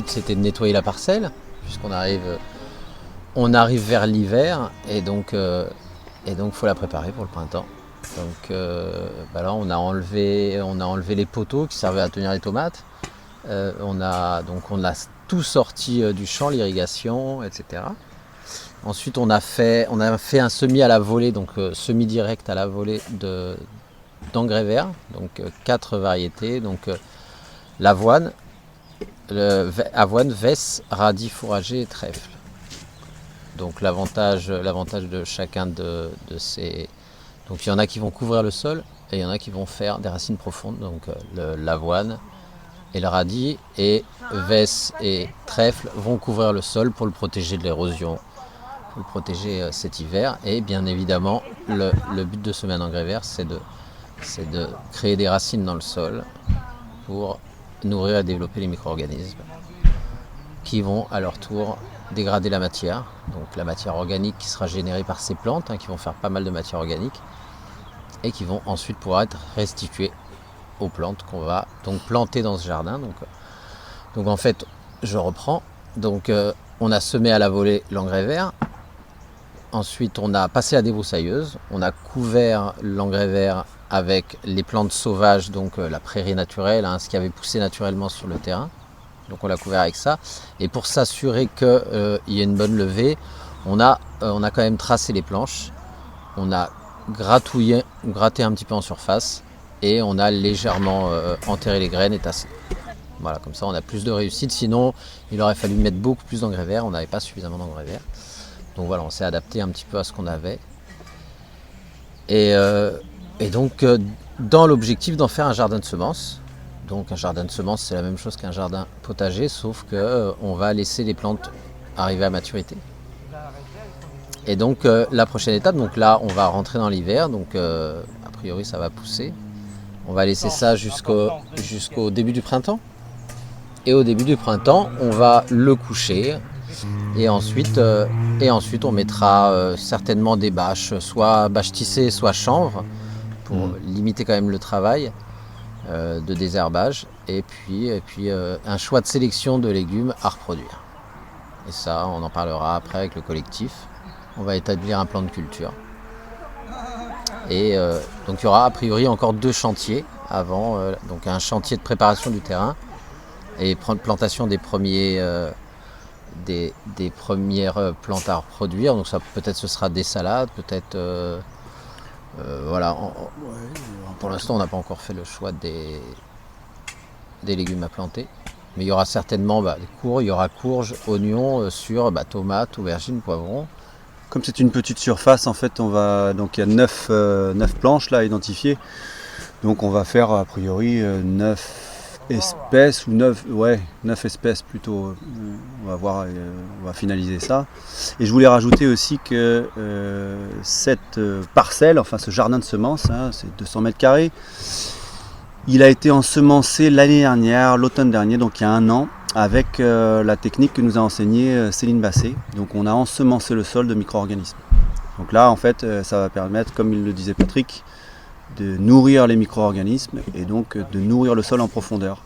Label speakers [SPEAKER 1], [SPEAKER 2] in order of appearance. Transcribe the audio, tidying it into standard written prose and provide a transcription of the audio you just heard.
[SPEAKER 1] but c'était de nettoyer la parcelle, puisqu'on arrive vers l'hiver, et donc faut la préparer pour le printemps. Donc là on a enlevé les poteaux qui servaient à tenir les tomates. On a tout sorti du champ, l'irrigation, etc. Ensuite on a fait un semis à la volée, donc semis direct à la volée d'engrais verts, donc 4 variétés, donc l'avoine, vesse, radis fourragé et trèfle. Donc l'avantage de chacun de ces... Donc il y en a qui vont couvrir le sol et il y en a qui vont faire des racines profondes, donc l'avoine et le radis, et vesse et trèfle vont couvrir le sol pour le protéger de l'érosion, pour le protéger cet hiver. Et bien évidemment le but de semer un engrais vert, c'est de créer des racines dans le sol pour nourrir et développer les micro-organismes qui vont à leur tour dégrader la matière, donc la matière organique qui sera générée par ces plantes, qui vont faire pas mal de matière organique et qui vont ensuite pouvoir être restituées aux plantes qu'on va donc planter dans ce jardin. Donc en fait, je reprends. Donc on a semé à la volée l'engrais vert. Ensuite, on a passé la débroussailleuse. On a couvert l'engrais vert avec les plantes sauvages, donc la prairie naturelle, ce qui avait poussé naturellement sur le terrain. Donc on l'a couvert avec ça. Et pour s'assurer qu'il y ait une bonne levée, on a quand même tracé les planches. On a gratté un petit peu en surface. Et on a légèrement enterré les graines et tassé. Voilà, comme ça on a plus de réussite. Sinon, il aurait fallu mettre beaucoup plus d'engrais verts. On n'avait pas suffisamment d'engrais verts. Donc voilà, on s'est adapté un petit peu à ce qu'on avait. Et donc, dans l'objectif d'en faire un jardin de semences. Donc un jardin de semences, c'est la même chose qu'un jardin potager, sauf qu'on va laisser les plantes arriver à maturité. Et donc la prochaine étape, donc là on va rentrer dans l'hiver, donc a priori ça va pousser. On va laisser ça jusqu'au début du printemps. Et au début du printemps, on va le coucher. Et ensuite on mettra certainement des bâches, soit bâches tissées, soit chanvre, pour limiter quand même le travail de désherbage. Et puis un choix de sélection de légumes à reproduire. Et ça, on en parlera après avec le collectif. On va établir un plan de culture. Et donc il y aura a priori encore 2 chantiers avant, donc un chantier de préparation du terrain et plantation des premières plantes à reproduire. Donc ça peut-être ce sera des salades, peut-être voilà. Pour l'instant on n'a pas encore fait le choix des légumes à planter. Mais il y aura certainement il y aura courges, oignons, sur tomates, aubergines, poivrons.
[SPEAKER 2] Comme c'est une petite surface, en fait, donc il y a 9 planches là identifiées. Donc on va faire a priori 9 espèces, ou 9 espèces plutôt. On va voir, on va finaliser ça. Et je voulais rajouter aussi que cette parcelle, enfin ce jardin de semences, c'est 200 mètres carrés. Il a été ensemencé l'année dernière, l'automne dernier, donc il y a 1 an, avec la technique que nous a enseignée Céline Basset. Donc on a ensemencé le sol de micro-organismes. Donc là en fait ça va permettre, comme il le disait Patrick, de nourrir les micro-organismes et donc de nourrir le sol en profondeur.